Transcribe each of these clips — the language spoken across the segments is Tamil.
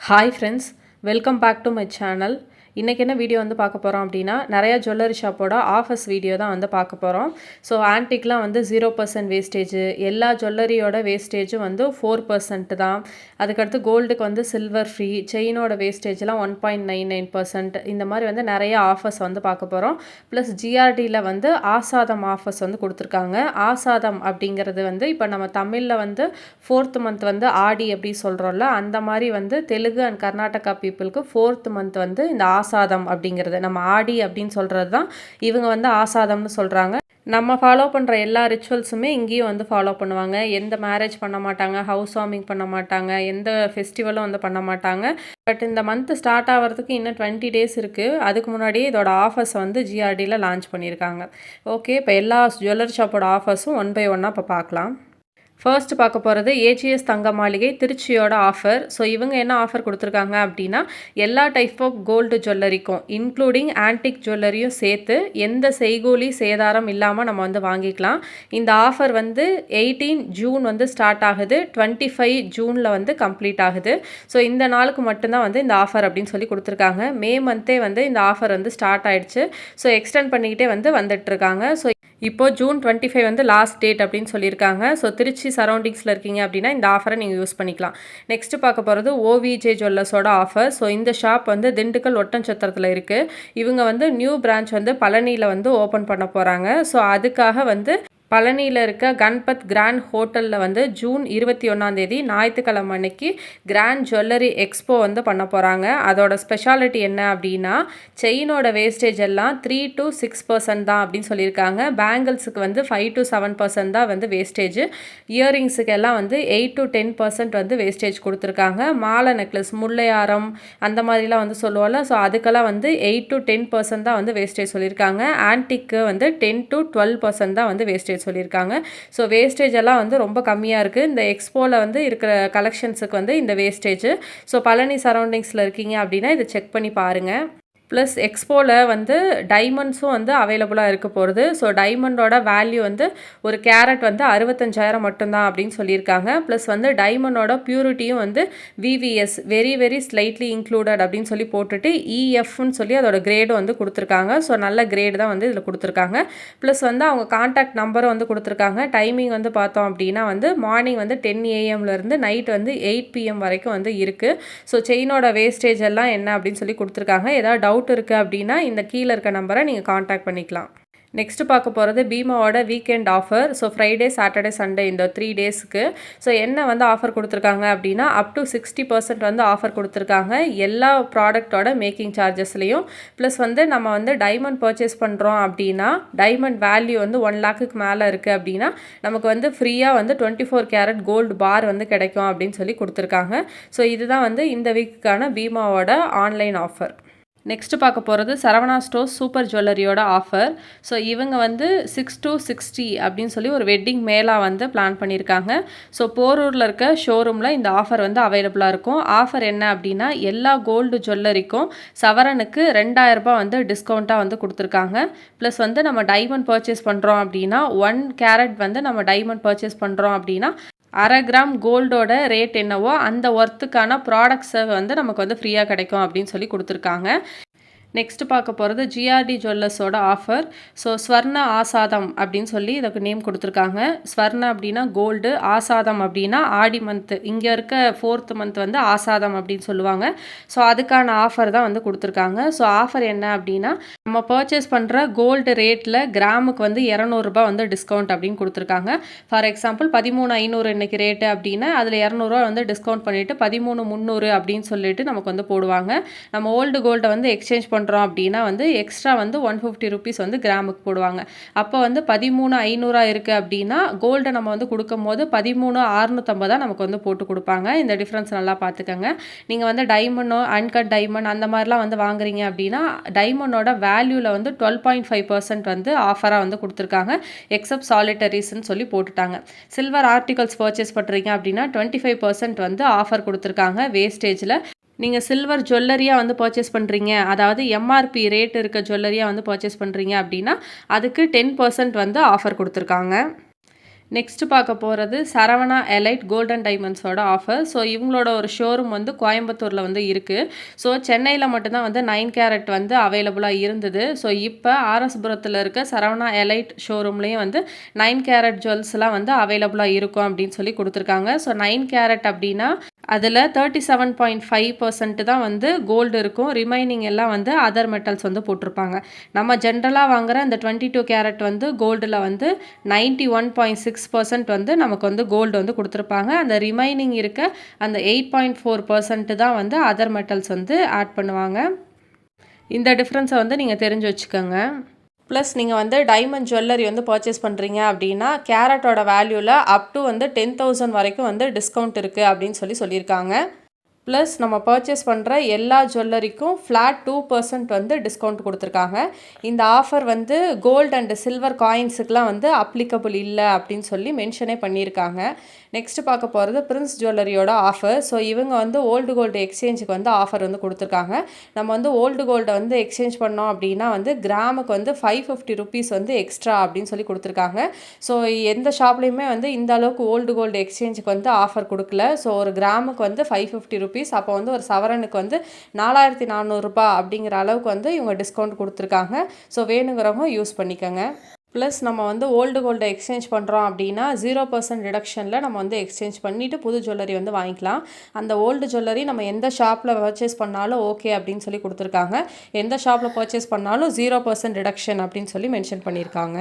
Hi friends, welcome back to my channel. இன்றைக்கி என்ன வீடியோ வந்து பார்க்க போகிறோம் அப்படின்னா, நிறையா ஜுவல்லரி ஷாப்போட ஆஃபர்ஸ் வீடியோ தான் வந்து பார்க்க போகிறோம். ஸோ ஆன்டிக்லாம் வந்து 0% வேஸ்டேஜு, எல்லா ஜுவல்லரியோட வேஸ்டேஜும் வந்து 4% தான். அதுக்கடுத்து கோல்டுக்கு வந்து சில்வர் ஃப்ரீ, செயினோட வேஸ்டேஜ்லாம் 1.99%. இந்த மாதிரி வந்து நிறைய ஆஃபர்ஸ் வந்து பார்க்க போகிறோம். ப்ளஸ் ஜிஆர்டியில் வந்து ஆசாதம் ஆஃபர்ஸ் வந்து கொடுத்துருக்காங்க. ஆசாதம் அப்படிங்கிறது வந்து இப்போ நம்ம தமிழில் வந்து 4th மந்த் வந்து ஆடி அப்படி சொல்கிறோம்ல, அந்த மாதிரி வந்து தெலுங்கு அண்ட் கர்நாடகா பீப்புளுக்கு 4th மந்த் வந்து இந்த ஆசாதம் அப்படிங்கிறது, நம்ம ஆடி அப்படின்னு சொல்கிறது தான் இவங்க வந்து ஆசாதம்னு சொல்கிறாங்க. நம்ம ஃபாலோ பண்ணுற எல்லா ரிச்சுவல்ஸுமே இங்கேயும் வந்து ஃபாலோ பண்ணுவாங்க. எந்த மேரேஜ் பண்ண மாட்டாங்க, ஹவுஸ் வார்மிங் பண்ண மாட்டாங்க, எந்த ஃபெஸ்டிவலும் வந்து பண்ண மாட்டாங்க. பட் இந்த மந்த் ஸ்டார்ட் ஆகிறதுக்கு இன்னும் 20 டேஸ் இருக்குது. அதுக்கு முன்னாடியே இதோட ஆஃபர்ஸை வந்து ஜிஆர்டியில் லான்ச் பண்ணியிருக்காங்க. ஓகே, இப்போ எல்லா ஜுவல்லரி ஷாப்போட ஆஃபர்ஸும் ஒன் பை ஒன்னாக இப்போ பார்க்கலாம். ஃபர்ஸ்ட் பார்க்க போகிறது ஏஜிஎஸ் தங்க மாளிகை திருச்சியோட ஆஃபர். ஸோ இவங்க என்ன ஆஃபர் கொடுத்துருக்காங்க அப்படின்னா, எல்லா டைப் ஆஃப் கோல்டு ஜுவல்லரிக்கும் இன்க்ளூடிங் ஆன்டிக் ஜுவல்லரியும் சேர்த்து எந்த செய்கூலி சேதாரம் இல்லாமல் நம்ம வந்து வாங்கிக்கலாம். இந்த ஆஃபர் வந்து 18 ஜூன் வந்து ஸ்டார்ட் ஆகுது, 25 ஜூனில் வந்து கம்ப்ளீட் ஆகுது. ஸோ இந்த நாளுக்கு மட்டும்தான் வந்து இந்த ஆஃபர் அப்படின்னு சொல்லி கொடுத்துருக்காங்க. மே மந்த்தே வந்து இந்த ஆஃபர் வந்து ஸ்டார்ட் ஆயிடுச்சு. ஸோ எக்ஸ்டெண்ட் பண்ணிக்கிட்டே வந்து வந்துட்டுருக்காங்க. ஸோ இப்போது ஜூன் 25 வந்து லாஸ்ட் டேட் அப்படின்னு சொல்லியிருக்காங்க. ஸோ திருச்சி சரௌண்டிங்ஸில் இருக்கீங்க அப்படின்னா இந்த ஆஃபரை நீங்கள் யூஸ் பண்ணிக்கலாம். நெக்ஸ்ட்டு பார்க்க போகிறது ஓவிஜே ஜுவல்லர்ஸோட ஆஃபர். ஸோ இந்த ஷாப் வந்து திண்டுக்கல் ஒட்டன்சத்திரத்தில் இருக்குது. இவங்க வந்து நியூ பிரான்ச் வந்து பழனியில் வந்து ஓப்பன் பண்ண போகிறாங்க. ஸோ அதுக்காக வந்து பழனியில் இருக்க கணபத் கிராண்ட் ஹோட்டலில் வந்து ஜூன் 21 ஞாயிற்றுக்கிழமை அன்னைக்கு கிராண்ட் ஜுவல்லரி எக்ஸ்போ வந்து பண்ண போகிறாங்க. அதோட ஸ்பெஷாலிட்டி என்ன அப்படின்னா, செயினோட வேஸ்டேஜ் எல்லாம் 3 to 6% தான் அப்படின்னு சொல்லியிருக்காங்க. பேங்கிள்ஸுக்கு வந்து 5 to 7% தான் வந்து வேஸ்டேஜ். இயரிங்ஸுக்கு எல்லாம் வந்து 8 to 10% வந்து வேஸ்டேஜ் கொடுத்துருக்காங்க. மாலை நெக்லஸ், முல்லையாரம் அந்த மாதிரிலாம் வந்து சொல்லுவோம்ல, ஸோ அதுக்கெல்லாம் வந்து 8 to 10% தான் வந்து வேஸ்டேஜ் சொல்லியிருக்காங்க. ஆன்டிக்கு வந்து 10 to 12% தான் வந்து வேஸ்டேஜ் சொல்லியிருக்காங்க. ஸோ வேஸ்டேஜ் எல்லாம் வந்து ரொம்ப கம்மியாக இருக்குது. இந்த எக்ஸ்போவில் வந்து இருக்கிற கலெக்ஷன்ஸுக்கு வந்து இந்த வேஸ்டேஜ். ஸோ பழனி சரௌண்டிங்ஸில் இருக்கீங்க அப்படின்னா இதை செக் பண்ணி பாருங்கள். ப்ளஸ் எக்ஸ்போவில் வந்து டைமண்ட்ஸும் வந்து அவைலபிளாக இருக்க போகிறது. ஸோ டைமண்டோட வேல்யூ வந்து ஒரு கேரட் வந்து 65,000 மட்டும்தான் அப்படின்னு சொல்லியிருக்காங்க. ப்ளஸ் வந்து டைமண்டோட பியூரிட்டியும் வந்து VVS very very slightly included அப்படின்னு சொல்லி போட்டுட்டு இஎஃப்னு சொல்லி அதோட கிரேடும் வந்து கொடுத்துருக்காங்க. ஸோ நல்ல கிரேடு தான் வந்து இதில் கொடுத்துருக்காங்க. ப்ளஸ் வந்து அவங்க கான்டாக்ட் நம்பரும் வந்து கொடுத்துருக்காங்க. டைமிங் வந்து பார்த்தோம் அப்படின்னா வந்து மார்னிங் வந்து 10 AM நைட் வந்து 8 PM வரைக்கும் வந்து இருக்குது. ஸோ செயினோட வேஸ்டேஜ் எல்லாம் என்ன அப்படின்னு சொல்லி கொடுத்துருக்காங்க. ஏதாவது டவுட் இருக்குது அப்படின்னா இந்த கீழே இருக்க நம்பரை நீங்கள் காண்டாக்ட் பண்ணிக்கலாம். நெக்ஸ்ட்டு பார்க்க போகிறது பீமாவோட weekend offer. So Friday, Saturday, Sunday இந்த 3 டேஸ்க்கு ஸோ என்ன வந்து ஆஃபர் கொடுத்துருக்காங்க அப்படின்னா, அப் டு 60% வந்து ஆஃபர் கொடுத்துருக்காங்க எல்லா ப்ராடக்டோட மேக்கிங் சார்ஜஸ்லேயும். ப்ளஸ் வந்து நம்ம வந்து டைமண்ட் பர்ச்சேஸ் பண்ணுறோம் அப்படின்னா, டைமண்ட் வேல்யூ வந்து 1 lakhக்கு மேலே இருக்குது அப்படின்னா நமக்கு வந்து ஃப்ரீயாக வந்து 24 கேரட் கோல்டு பார் வந்து கிடைக்கும் அப்படின்னு சொல்லி கொடுத்துருக்காங்க. ஸோ இதுதான் வந்து இந்த வீக்குக்கான பீமாவோட ஆன்லைன் ஆஃபர். நெக்ஸ்ட்டு பார்க்க போகிறது சரவணா ஸ்டோர்ஸ் சூப்பர் ஜுவல்லரியோட ஆஃபர். ஸோ இவங்க வந்து 6 to 60 அப்படின்னு சொல்லி ஒரு வெட்டிங் மேலா வந்து பிளான் பண்ணியிருக்காங்க. ஸோ போரூரில் இருக்க ஷோரூமில் இந்த ஆஃபர் வந்து அவைலபிளாக இருக்கும். ஆஃபர் என்ன அப்படின்னா, எல்லா கோல்டு ஜுவல்லரிக்கும் சவரனுக்கு 2,000 ரூபாய் வந்து டிஸ்கவுண்ட்டாக வந்து கொடுத்துருக்காங்க. ப்ளஸ் வந்து நம்ம டைமண்ட் பர்ச்சேஸ் பண்ணுறோம் அப்படின்னா 1 கேரட் வந்து நம்ம டைமண்ட் பர்ச்சேஸ் பண்ணுறோம் அப்படின்னா 1/2 கிராம் கோல்டோட ரேட் என்னவோ அந்த ஒர்த்துக்கான ப்ராடக்ட்ஸை வந்து நமக்கு வந்து ஃப்ரீயாக கிடைக்கும் அப்படின்னு சொல்லி கொடுத்துருக்காங்க. நெக்ஸ்ட்டு பார்க்க போகிறது ஜிஆர்டி ஜுவல்லர்ஸோட ஆஃபர். ஸோ ஸ்வர்ண ஆசாதம் அப்படின்னு சொல்லி இதுக்கு நேம் கொடுத்துருக்காங்க. ஸ்வர்ண அப்படின்னா கோல்டு, ஆசாதம் அப்படின்னா ஆடி மந்த்து, இங்கே இருக்க 4th மந்த் வந்து ஆசாதம் அப்படின்னு சொல்லுவாங்க. ஸோ அதுக்கான ஆஃபர் தான் வந்து கொடுத்துருக்காங்க. ஸோ ஆஃபர் என்ன அப்படின்னா, நம்ம பர்ச்சேஸ் பண்ணுற கோல்டு ரேட்டில் கிராமுக்கு வந்து 200 ரூபாய் வந்து டிஸ்கவுண்ட் அப்படின்னு கொடுத்துருக்காங்க. ஃபார் எக்ஸாம்பிள் 13,500 இன்றைக்கி ரேட்டு அப்படின்னா அதில் 200 ரூபா வந்து டிஸ்கவுண்ட் பண்ணிவிட்டு 13,300 அப்படின்னு சொல்லிட்டு நமக்கு வந்து போடுவாங்க. நம்ம ஓல்டு கோல்டை வந்து எக்ஸ்சேஞ்ச் பண்ணுறோம் அப்படின்னா வந்து எக்ஸ்ட்ரா வந்து 150 ருபீஸ் வந்து கிராமுக்கு போடுவாங்க. அப்போ வந்து 13,500 இருக்குது அப்படின்னா கோல்டை நம்ம வந்து கொடுக்கும் போது 13,650 நமக்கு வந்து போட்டு கொடுப்பாங்க. இந்த டிஃப்ரென்ஸ் நல்லா பார்த்துக்கோங்க. நீங்கள் வந்து டைமண்டோ, அன்கட் டைமண்ட் அந்த மாதிரிலாம் வந்து வாங்குறீங்க அப்படின்னா டைமண்டோட வேல்யூவில் வந்து 12.5% வந்து ஆஃபராக வந்து கொடுத்துருக்காங்க. எக்ஸப்ட் சாலிட்டரிஸ்ன்னு சொல்லி போட்டுட்டாங்க. சில்வர் ஆர்டிகல்ஸ் பர்ச்சேஸ் பண்ணுறீங்க அப்படின்னா 25% வந்து ஆஃபர் கொடுத்துருக்காங்க வேஸ்டேஜில். நீங்கள் சில்வர் ஜுவல்லரியாக வந்து பர்ச்சேஸ் பண்ணுறீங்க, அதாவது எம்ஆர்பி ரேட் இருக்க ஜுவல்லரியாக வந்து பர்ச்சேஸ் பண்ணுறீங்க அப்படின்னா அதுக்கு 10% வந்து ஆஃபர் கொடுத்துருக்காங்க. நெக்ஸ்ட் பார்க்க போகிறது சரவணா எலைட் கோல்டன் டைமண்ட்ஸோட ஆஃபர். ஸோ இவங்களோட ஒரு ஷோரூம் வந்து கோயம்புத்தூரில் வந்து இருக்குது. ஸோ சென்னையில் மட்டும்தான் வந்து 9 கேரட் வந்து அவைலபிளாக இருந்தது. ஸோ இப்போ ஆர்எஸ்புரத்தில் இருக்க சரவணா எலைட் ஷோரூம்லேயும் வந்து 9 கேரட் ஜுவல்ஸ்லாம் வந்து அவைலபிளாக இருக்கும் அப்படின்னு சொல்லி கொடுத்துருக்காங்க. ஸோ 9 கேரட் அப்படின்னா அதில் 37.5% தான் வந்து கோல்டு இருக்கும். ரிமைனிங் எல்லாம் வந்து அதர் மெட்டல்ஸ் வந்து போட்டிருப்பாங்க. நம்ம ஜென்ரலாக வாங்குகிற இந்த 22 கேரட் வந்து கோல்டில் வந்து 91.6% வந்து நமக்கு வந்து கோல்டு வந்து கொடுத்துருப்பாங்க. அந்த ரிமைனிங் இருக்க அந்த 8.4% தான் வந்து அதர் மெட்டல்ஸ் வந்து ஆட் பண்ணுவாங்க. இந்த டிஃப்ரென்ஸை வந்து நீங்கள் தெரிஞ்சு வச்சுக்கோங்க. ப்ளஸ் நீங்கள் வந்து டைமண்ட் ஜுவல்லரி வந்து பர்ச்சேஸ் பண்ணுறீங்க அப்படின்னா கேரட்டோட வேல்யூவில் அப் டு வந்து 10,000 வரைக்கும் வந்து டிஸ்கவுண்ட் இருக்குது அப்படின்னு சொல்லியிருக்காங்க. ப்ளஸ் நம்ம பர்ச்சேஸ் பண்ணுற எல்லா ஜுவல்லரிக்கும் ஃப்ளாட் 2% வந்து டிஸ்கவுண்ட் கொடுத்துருக்காங்க. இந்த ஆஃபர் வந்து கோல்டு அண்ட் சில்வர் காயின்ஸுக்கெலாம் வந்து அப்ளிகபிள் இல்லை அப்படின்னு சொல்லி மென்ஷனே பண்ணியிருக்காங்க. நெக்ஸ்ட் பார்க்க போகிறது பிரின்ஸ் ஜுவல்லரியோட ஆஃபர். ஸோ இவங்க வந்து ஓல்டு கோல்டு எக்ஸ்சேஞ்சுக்கு வந்து ஆஃபர் வந்து கொடுத்துருக்காங்க. நம்ம வந்து ஓல்டு கோல்டை வந்து எக்ஸ்சேஞ்ச் பண்ணோம் அப்படின்னா வந்து கிராமுக்கு வந்து 550 ருபீஸ் வந்து எக்ஸ்ட்ரா அப்படின்னு சொல்லி கொடுத்துருக்காங்க. ஸோ எந்த ஷாப்லேயுமே வந்து இந்த அளவுக்கு ஓல்டு கோல்டு எக்ஸ்சேஞ்சுக்கு வந்து ஆஃபர் கொடுக்கல. ஸோ ஒரு கிராமுக்கு வந்து 550 ருபீஸ், அப்போ வந்து ஒரு சவரனுக்கு வந்து 4400 ரூபாய் அப்படிங்கிற அளவுக்கு வந்து இவங்க டிஸ்கவுண்ட் கொடுத்துருக்காங்க. ஸோ வேணுங்கிறவங்க யூஸ் பண்ணிக்கோங்க. ப்ளஸ் நம்ம வந்து ஓல்டு கோல்டை எக்ஸ்சேஞ்ச் பண்ணுறோம் அப்படின்னா 0% ரிடக்ஷனில் நம்ம வந்து எக்ஸ்சேஞ்ச் பண்ணிவிட்டு புது ஜுவல்லரி வந்து வாங்கிக்கலாம். அந்த ஓல்டு ஜுவல்லரி நம்ம எந்த ஷாப்பில் பர்ச்சேஸ் பண்ணாலும் ஓகே அப்படின்னு சொல்லி கொடுத்துருக்காங்க. எந்த ஷாப்பில் பர்ச்சேஸ் பண்ணாலும் 0% ரிடக்ஷன் அப்படின்னு சொல்லி மென்ஷன் பண்ணியிருக்காங்க.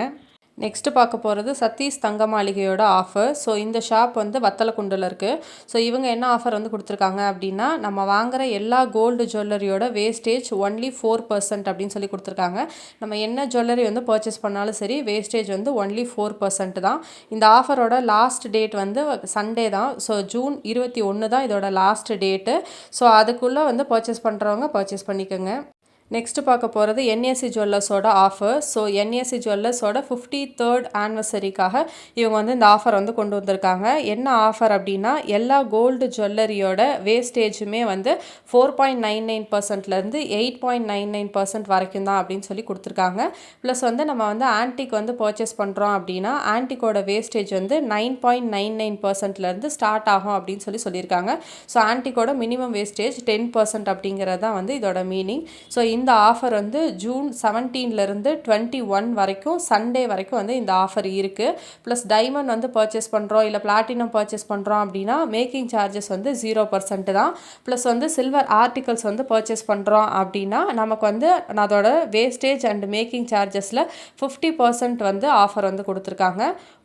நெக்ஸ்ட்டு பார்க்க போகிறது சதீஷ் தங்க மாளிகையோட ஆஃபர். ஸோ இந்த ஷாப் வந்து வத்தலக்குண்டில் இருக்குது. ஸோ இவங்க என்ன ஆஃபர் வந்து கொடுத்துருக்காங்க அப்படின்னா நம்ம வாங்குகிற எல்லா கோல்டு ஜுவல்லரியோட வேஸ்டேஜ் ஒன்லி 4% அப்படின்னு சொல்லி கொடுத்துருக்காங்க. நம்ம என்ன ஜுவல்லரி வந்து பர்ச்சேஸ் பண்ணாலும் சரி வேஸ்டேஜ் வந்து ஒன்லி 4% தான். இந்த ஆஃபரோட லாஸ்ட் டேட் வந்து சண்டே தான். ஸோ ஜூன் 21 தான் இதோட லாஸ்ட் டேட்டு. ஸோ அதுக்குள்ளே வந்து பர்ச்சேஸ் பண்ணுறவங்க பர்ச்சேஸ் பண்ணிக்கோங்க. நெக்ஸ்ட்டு பார்க்க போகிறது என்ஏசி ஜுவல்லர்ஸோட ஆஃபர். ஸோ என்ஏசி ஜுவல்லர்ஸோட 53rd ஆனிவர்சரிக்காக இவங்க வந்து இந்த ஆஃபர் வந்து கொண்டு வந்திருக்காங்க. என்ன ஆஃபர் அப்படின்னா எல்லா கோல்டு ஜுவல்லரியோட வேஸ்டேஜுமே வந்து 4.99%லேருந்து 8.99% வரைக்கும் தான் அப்படின்னு சொல்லி கொடுத்துருக்காங்க. ப்ளஸ் வந்து நம்ம வந்து ஆன்டிக் வந்து பர்ச்சேஸ் பண்ணுறோம் அப்படின்னா ஆன்டிக்கோட வேஸ்டேஜ் வந்து 9.99%லேருந்து ஸ்டார்ட் ஆகும் அப்படின்னு சொல்லியிருக்காங்க. ஸோ ஆன்டிக்கோட மினிமம் வேஸ்டேஜ் 10% அப்படிங்கிறது தான் வந்து இதோட மீனிங். ஸோ இந்த ஆஃபர் வந்து ஜூன் 17லேருந்து 21 வரைக்கும் சண்டே வரைக்கும் வந்து இந்த ஆஃபர் இருக்குது. ப்ளஸ் டைமண்ட் வந்து பர்ச்சேஸ் பண்ணுறோம் இல்லை பிளாட்டினம் பர்ச்சேஸ் பண்ணுறோம் அப்படின்னா மேக்கிங் சார்ஜஸ் வந்து 0% தான். ப்ளஸ் வந்து சில்வர் ஆர்டிகல்ஸ் வந்து பர்ச்சேஸ் பண்ணுறோம் அப்படின்னா நமக்கு வந்து அதோட வேஸ்டேஜ் அண்ட் மேக்கிங் சார்ஜஸில் 50% வந்து ஆஃபர் வந்து கொடுத்துருக்காங்க.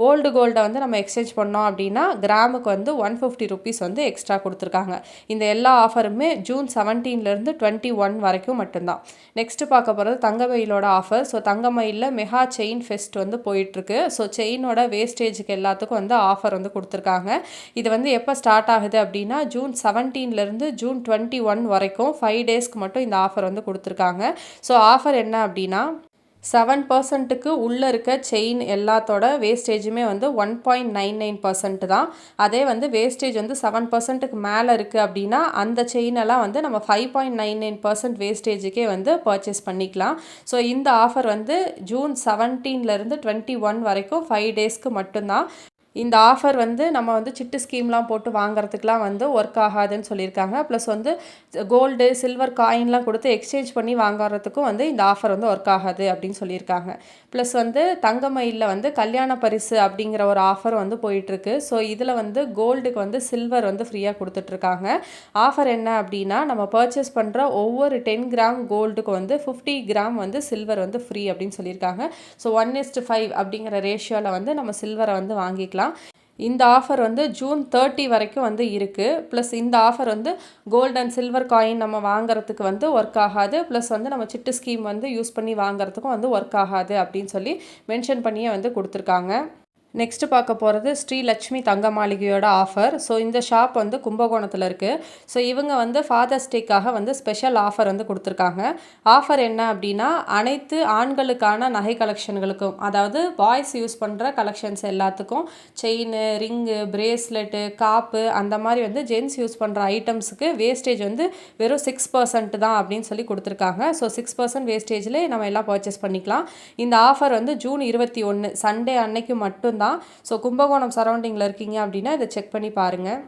ஓல்டு கோல்டை வந்து நம்ம எக்ஸ்சேஞ்ச் பண்ணோம் அப்படின்னா கிராமுக்கு வந்து 150 ருபீஸ் வந்து எக்ஸ்ட்ரா கொடுத்துருக்காங்க. இந்த எல்லா ஆஃபருமே ஜூன் 17லேருந்து 21 வரைக்கும் மட்டும்தான். நெக்ஸ்ட் பார்க்க போகிறது தங்கமயிலோட ஆஃபர். ஸோ தங்கமயிலில் மெகா செயின் ஃபெஸ்ட் வந்து போயிட்டுருக்கு. ஸோ செயினோட வேஸ்டேஜுக்கு எல்லாத்துக்கும் வந்து ஆஃபர் வந்து கொடுத்துருக்காங்க. இது வந்து எப்போ ஸ்டார்ட் ஆகுது அப்படின்னா ஜூன் 17லேருந்து ஜூன் 21 வரைக்கும் 5 டேஸ்க்கு மட்டும் இந்த ஆஃபர் வந்து கொடுத்துருக்காங்க. ஸோ ஆஃபர் என்ன அப்படின்னா 7%க்கு உள்ளே இருக்க செயின் எல்லாத்தோட வேஸ்டேஜுமே வந்து 1.99% தான். அதே வந்து வேஸ்டேஜ் வந்து 7%க்கு மேலே இருக்குது அப்படின்னா அந்த செயினெல்லாம் வந்து நம்ம 5.99% வேஸ்டேஜுக்கே வந்து பர்ச்சேஸ் பண்ணிக்கலாம். ஸோ இந்த ஆஃபர் வந்து ஜூன் 17லேருந்து 21 வரைக்கும் 5 டேஸ்க்கு மட்டும்தான். இந்த ஆஃபர் வந்து நம்ம வந்து சிட்டு ஸ்கீம்லாம் போட்டு வாங்குறதுக்குலாம் வந்து ஒர்க் ஆகாதுன்னு சொல்லியிருக்காங்க. ப்ளஸ் வந்து கோல்டு சில்வர் காயின்லாம் கொடுத்து எக்ஸ்சேஞ்ச் பண்ணி வாங்குறதுக்கும் வந்து இந்த ஆஃபர் வந்து ஒர்க் ஆகாது அப்படின்னு சொல்லியிருக்காங்க. ப்ளஸ் வந்து தங்கமயிலில் வந்து கல்யாண பரிசு அப்படிங்கிற ஒரு ஆஃபர் வந்து போயிட்டுருக்கு. ஸோ இதில் வந்து கோல்டுக்கு வந்து சில்வர் வந்து ஃப்ரீயாக கொடுத்துட்ருக்காங்க. ஆஃபர் என்ன அப்படின்னா நம்ம பர்ச்சேஸ் பண்ணுற ஒவ்வொரு 10 கிராம் கோல்டுக்கு வந்து 50 கிராம் வந்து சில்வர் வந்து ஃப்ரீ அப்படின்னு சொல்லியிருக்காங்க. ஸோ 1:5 அப்படிங்கிற ரேஷியோவில் வந்து நம்ம சில்வரை வந்து வாங்கிக்கலாம். இந்த ஆஃபர் வந்து ஜூன் 30 வரைக்கும் வந்து இருக்குது. ப்ளஸ் இந்த ஆஃபர் வந்து கோல்டு அண்ட் சில்வர் காயின் நம்ம வாங்குறதுக்கு வந்து ஒர்க் ஆகாது. ப்ளஸ் வந்து நம்ம சிட்டு ஸ்கீம் வந்து யூஸ் பண்ணி வாங்குறதுக்கும் வந்து ஒர்க் ஆகாது அப்படின்னு சொல்லி மென்ஷன் பண்ணியே வந்து கொடுத்துருக்காங்க. நெக்ஸ்ட்டு பார்க்க போகிறது ஸ்ரீலட்சுமி தங்க மாளிகையோட ஆஃபர். ஸோ இந்த ஷாப் வந்து கும்பகோணத்தில் இருக்குது. ஸோ இவங்க வந்து ஃபாதர்ஸ் டேக்காக வந்து ஸ்பெஷல் ஆஃபர் வந்து கொடுத்துருக்காங்க. ஆஃபர் என்ன அப்படின்னா அனைத்து ஆண்களுக்கான நகை கலெக்ஷன்களுக்கும், அதாவது பாய்ஸ் யூஸ் பண்ணுற கலெக்ஷன்ஸ் எல்லாத்துக்கும் செயின், ரிங்கு, பிரேஸ்லெட்டு, காப்பு அந்த மாதிரி வந்து ஜென்ஸ் யூஸ் பண்ணுற ஐட்டம்ஸுக்கு வேஸ்டேஜ் வந்து வெறும் 6% தான் அப்படின்னு சொல்லி கொடுத்துருக்காங்க. ஸோ 6% வேஸ்டேஜில் நம்ம எல்லாம் பர்ச்சேஸ் பண்ணிக்கலாம். இந்த ஆஃபர் வந்து ஜூன் 21 சண்டே அன்னைக்கு மட்டும் தான். ஸோ கும்பகோணம் சரௌண்டிங்கில் இருக்கீங்க அப்படின்னா இதை செக் பண்ணி பாருங்கள்.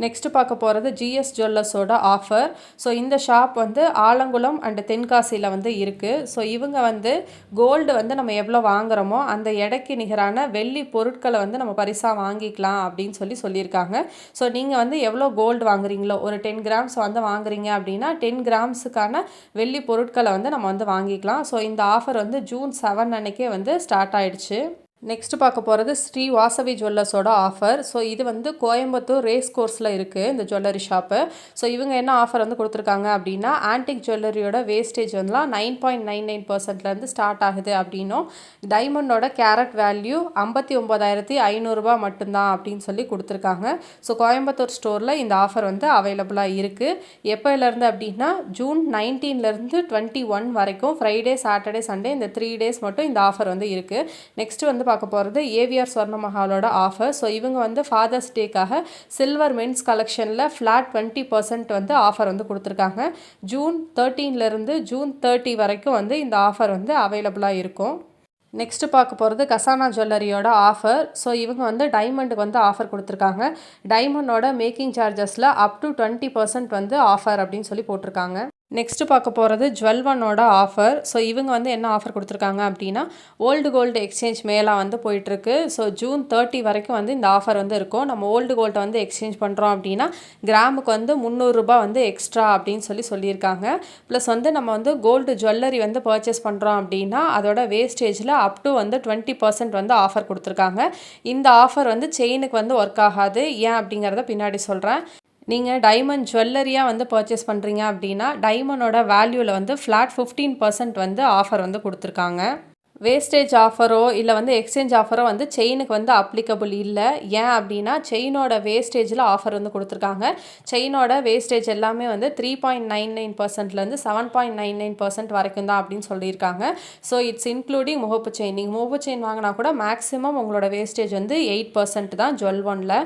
நெக்ஸ்ட்டு பார்க்க போகிறது ஜிஎஸ் ஜுவல்லர்ஸோட ஆஃபர். ஸோ இந்த ஷாப் வந்து ஆலங்குளம் அண்ட் தென்காசியில் வந்து இருக்குது. ஸோ இவங்க வந்து கோல்டு வந்து நம்ம எவ்வளோ வாங்குகிறோமோ அந்த எடைக்கு நிகரான வெள்ளி பொருட்களை வந்து நம்ம பரிசாக வாங்கிக்கலாம் அப்படின்னு சொல்லியிருக்காங்க. ஸோ நீங்கள் வந்து எவ்வளோ கோல்டு வாங்குறீங்களோ ஒரு 10 கிராம்ஸ் வந்து வாங்குறீங்க அப்படின்னா 10 கிராம்ஸுக்கான வெள்ளி பொருட்களை வந்து நம்ம வந்து வாங்கிக்கலாம். ஸோ இந்த ஆஃபர் வந்து ஜூன் 7 அன்னைக்கே வந்து ஸ்டார்ட் ஆயிடுச்சு. நெக்ஸ்ட்டு பார்க்க போகிறது ஸ்ரீ வாசவி ஜுவல்லர்ஸோட ஆஃபர். ஸோ இது வந்து கோயம்புத்தூர் ரேஸ் கோர்ஸில் இருக்குது இந்த ஜுவல்லரி ஷாப்பு. ஸோ இவங்க என்ன ஆஃபர் வந்து கொடுத்துருக்காங்க அப்படின்னா ஆன்டிக் ஜுவல்லரியோட வேஸ்டேஜ் வந்துலாம் 9.99% ஸ்டார்ட் ஆகுது அப்படின்னும் டைமண்டோட கேரட் வேல்யூ 59,500 மட்டும்தான் அப்படின்னு சொல்லி கொடுத்துருக்காங்க. ஸோ கோயம்புத்தூர் ஸ்டோரில் இந்த ஆஃபர் வந்து அவைலபிளாக இருக்குது. எப்போலேருந்து அப்படின்னா ஜூன் 19லேருந்து 21 வரைக்கும் ஃப்ரைடே சாட்டர்டே சண்டே இந்த 3 டேஸ் மட்டும் இந்த ஆஃபர் வந்து இருக்குது. நெக்ஸ்ட்டு வந்து பார்க்க போகிறது ஏவிஆர் ஸ்வர்ணமஹாலோட ஆஃபர். ஸோ இவங்க வந்து ஃபாதர்ஸ் டேக்காக சில்வர் மென்ஸ் கலெக்ஷனில் ஃப்ளாட் 20% வந்து ஆஃபர் வந்து கொடுத்துருக்காங்க. ஜூன் 13லேருந்து ஜூன் 30 வரைக்கும் வந்து இந்த ஆஃபர் வந்து அவைலபிளாக இருக்கும். நெக்ஸ்ட்டு பார்க்க போகிறது கசானா ஜுவல்லரியோட ஆஃபர். ஸோ இவங்க வந்து டைமண்டுக்கு வந்து ஆஃபர் கொடுத்துருக்காங்க. டைமண்டோட மேக்கிங் சார்ஜஸில் அப் டு 20% வந்து ஆஃபர் அப்படின்னு சொல்லி போட்டிருக்காங்க. நெக்ஸ்ட்டு பார்க்க போகிறது ஜுவல்வனோட ஆஃபர். ஸோ இவங்க வந்து என்ன ஆஃபர் கொடுத்துருக்காங்க அப்படின்னா ஓல்டு கோல்டு எக்ஸ்சேஞ்ச் மேலா வந்து போயிட்டுருக்கு. ஸோ ஜூன் 30 வரைக்கும் வந்து இந்த ஆஃபர் வந்து இருக்கும். நம்ம ஓல்டு கோல்டை வந்து எக்ஸ்சேஞ்ச் பண்ணுறோம் அப்படின்னா கிராமுக்கு வந்து 300 ரூபாய் வந்து எக்ஸ்ட்ரா அப்படின்னு சொல்லியிருக்காங்க. ப்ளஸ் வந்து நம்ம வந்து கோல்டு ஜுவல்லரி வந்து பர்ச்சேஸ் பண்ணுறோம் அப்படின்னா அதோட வேஸ்டேஜில் அப் டு வந்து 20% வந்து ஆஃபர் கொடுத்துருக்காங்க. இந்த ஆஃபர் வந்து செயினுக்கு வந்து ஒர்க் ஆகாது. ஏன் அப்படிங்கிறத பின்னாடி சொல்கிறேன். நீங்கள் டைமண்ட் ஜுவல்லரியாக வந்து பர்ச்சேஸ் பண்ணுறீங்க அப்படின்னா டைமண்டோட வேல்யூவில் வந்து ஃப்ளாட் 15% வந்து ஆஃபர் வந்து கொடுத்துருக்காங்க. வேஸ்டேஜ் ஆஃபரோ இல்லை வந்து எக்ஸ்சேஞ்ச் ஆஃபரோ வந்து செயினுக்கு வந்து அப்ளிகபிள் இல்லை. ஏன் அப்படின்னா செயினோட வேஸ்டேஜில் ஆஃபர் வந்து கொடுத்துருக்காங்க. செயினோட வேஸ்டேஜ் எல்லாமே வந்து 3.99%லேருந்து 7.99% வரைக்கும் தான் அப்படின்னு சொல்லியிருக்காங்க. ஸோ இட்ஸ் இன்க்ளூடிங் முகப்பு செயின். நீங்கள் முகப்பு செயின் வாங்கினா கூட மேக்ஸிமம் உங்களோட வேஸ்டேஜ் வந்து 8% தான் ஜுவல்1ல.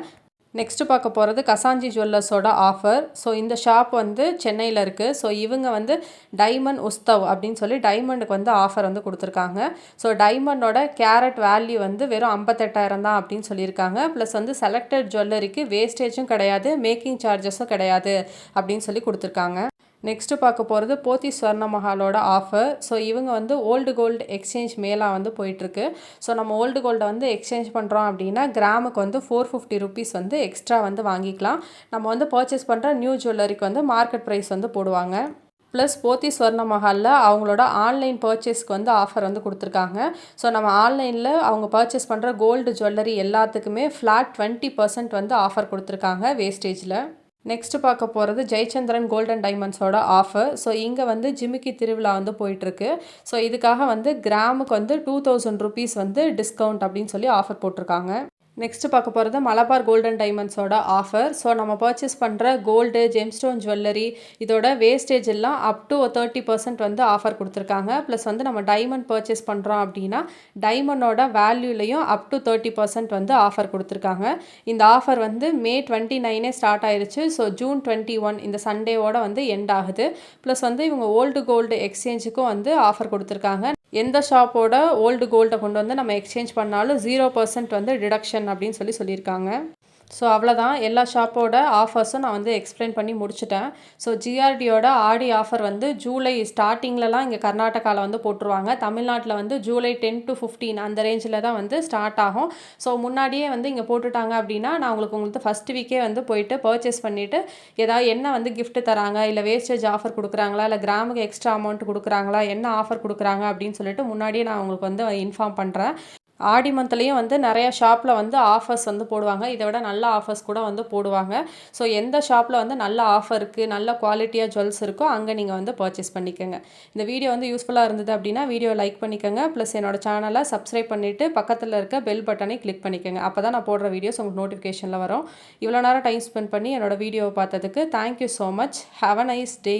நெக்ஸ்ட்டு பார்க்க போகிறது கசாஞ்சி ஜுவல்லர்ஸோட ஆஃபர். ஸோ இந்த ஷாப் வந்து சென்னையில் இருக்குது. ஸோ இவங்க வந்து டைமண்ட் உஸ்தவ் அப்படின்னு சொல்லி டைமண்டுக்கு வந்து ஆஃபர் வந்து கொடுத்துருக்காங்க. ஸோ டைமண்டோட கேரட் வேல்யூ வந்து வெறும் 58,000 தான் அப்படின்னு சொல்லியிருக்காங்க. ப்ளஸ் வந்து செலக்டட் ஜுவல்லரிக்கு வேஸ்டேஜும் கிடையாது, மேக்கிங் சார்ஜஸும் கிடையாது அப்படின்னு சொல்லி கொடுத்துருக்காங்க. நெக்ஸ்ட்டு பார்க்க போகிறது போத்தி ஸ்வர்ணமஹாலோட ஆஃபர். ஸோ இவங்க வந்து ஓல்டு கோல்டு எக்ஸ்சேஞ்ச் மேலாக வந்து போயிட்டுருக்கு. ஸோ நம்ம ஓல்டு கோல்டை வந்து எக்ஸ்சேஞ்ச் பண்ணுறோம் அப்படின்னா கிராமுக்கு வந்து 450 rupees வந்து எக்ஸ்ட்ரா வந்து வாங்கிக்கலாம். நம்ம வந்து பர்ச்சேஸ் பண்ணுற நியூ ஜுவல்லரிக்கு வந்து மார்க்கெட் ப்ரைஸ் வந்து போடுவாங்க. ப்ளஸ் போத்தி ஸ்வர்ணமஹாலில் அவங்களோட ஆன்லைன் பர்ச்சேஸ்க்கு வந்து ஆஃபர் வந்து கொடுத்துருக்காங்க. ஸோ நம்ம ஆன்லைனில் அவங்க பர்ச்சேஸ் பண்ணுற கோல்டு ஜுவல்லரி எல்லாத்துக்குமே ஃப்ளாட் 20% வந்து ஆஃபர் கொடுத்துருக்காங்க வேஸ்டேஜில். நெக்ஸ்ட்டு பார்க்க போகிறது ஜெயச்சந்திரன் கோல்டன் டைமண்ட்ஸோட ஆஃபர். ஸோ இங்கே வந்து ஜிமிக்கி திருவிழா வந்து போயிட்டுருக்கு. ஸோ இதுக்காக வந்து கிராமுக்கு வந்து 2000 rupees வந்து டிஸ்கவுண்ட் அப்படின்னு சொல்லி ஆஃபர் போட்டிருக்காங்க. நெக்ஸ்ட்டு பார்க்க போகிறது மலபார் கோல்டன் டைமண்ட்ஸோட ஆஃபர். ஸோ நம்ம பர்ச்சேஸ் பண்ணுற கோல்டு ஜெம்ஸ்டோன் ஜுவல்லரி இதோட வேஸ்டேஜ் எல்லாம் அப் டு 30% வந்து ஆஃபர் கொடுத்துருக்காங்க. ப்ளஸ் வந்து நம்ம டைமண்ட் பர்ச்சேஸ் பண்ணுறோம் அப்படின்னா டைமண்டோட வேல்யூலையும் அப் டு 30% வந்து ஆஃபர் கொடுத்துருக்காங்க. இந்த ஆஃபர் வந்து மே 29 ஸ்டார்ட் ஆயிடுச்சு. ஸோ ஜூன் 21 இந்த சண்டேவோட வந்து எண்ட் ஆகுது. ப்ளஸ் வந்து இவங்க ஓல்டு கோல்டு எக்ஸ்சேஞ்சுக்கும் வந்து ஆஃபர் கொடுத்துருக்காங்க. எந்த ஷாப்போட ஓல்டு கோல்டை கொண்டு வந்து நம்ம எக்ஸ்சேஞ்ச் பண்ணாலும் 0% வந்து டிடக்ஷன் அப்படின்னு சொல்லியிருக்காங்க. ஸோ அவ்வளோதான், எல்லா ஷாப்போட ஆஃபர்ஸும் நான் வந்து எக்ஸ்பிளைன் பண்ணி முடிச்சிட்டேன். ஸோ ஜிஆர்டியோட ஆடி ஆஃபர் வந்து ஜூலை ஸ்டார்டிங்லலாம் இங்கே கர்நாடகாவில் வந்து போட்டுருவாங்க. தமிழ்நாட்டில் வந்து ஜூலை 10 to 15 அந்த ரேஞ்சில் தான் வந்து ஸ்டார்ட் ஆகும். ஸோ முன்னாடியே வந்து இங்கே போட்டுட்டாங்க அப்படின்னா நான் உங்களுக்கு ஃபஸ்ட் வீக்கே வந்து போயிட்டு பர்ச்சேஸ் பண்ணிவிட்டு ஏதாவது என்ன வந்து கிஃப்ட் தராங்க, இல்லை வேஸ்டேஜ் ஆஃபர் கொடுக்குறாங்களா, இல்லை கிராமுக்கு எக்ஸ்ட்ரா அமௌண்ட் கொடுக்குறாங்களா, என்ன ஆஃபர் கொடுக்குறாங்க அப்படின்னு சொல்லிட்டு முன்னாடியே நான் உங்களுக்கு வந்து இன்ஃபார்ம் பண்ணுறேன். ஆடி மந்த்லேயும் வந்து நிறையா ஷாப்பில் வந்து ஆஃபர்ஸ் வந்து போடுவாங்க. இதை விட நல்ல ஆஃபர்ஸ் கூட வந்து போடுவாங்க. ஸோ எந்த ஷாப்பில் வந்து நல்ல ஆஃபர் இருக்குது, நல்ல குவாலிட்டியாக ஜுவல்ஸ் இருக்கோ அங்கே நீங்கள் வந்து பர்ச்சேஸ் பண்ணிக்கோங்க. இந்த வீடியோ வந்து யூஸ்ஃபுல்லாக இருந்தது அப்படின்னா வீடியோ லைக் பண்ணிக்கோங்க. ப்ளஸ் என்னோட சேனலை சப்ஸ்கிரைப் பண்ணிவிட்டு பக்கத்தில் இருக்க பெல் பட்டனை கிளிக் பண்ணிக்கோங்க. அப்போ தான் நான் போடுற வீடியோஸ் உங்களுக்கு நோட்டிஃபிகேஷனில் வரும். இவ்வளோ நேரம் டைம் ஸ்பெண்ட் பண்ணி என்னோடய வீடியோவை பார்த்ததுக்கு thank you so much. Have a nice day.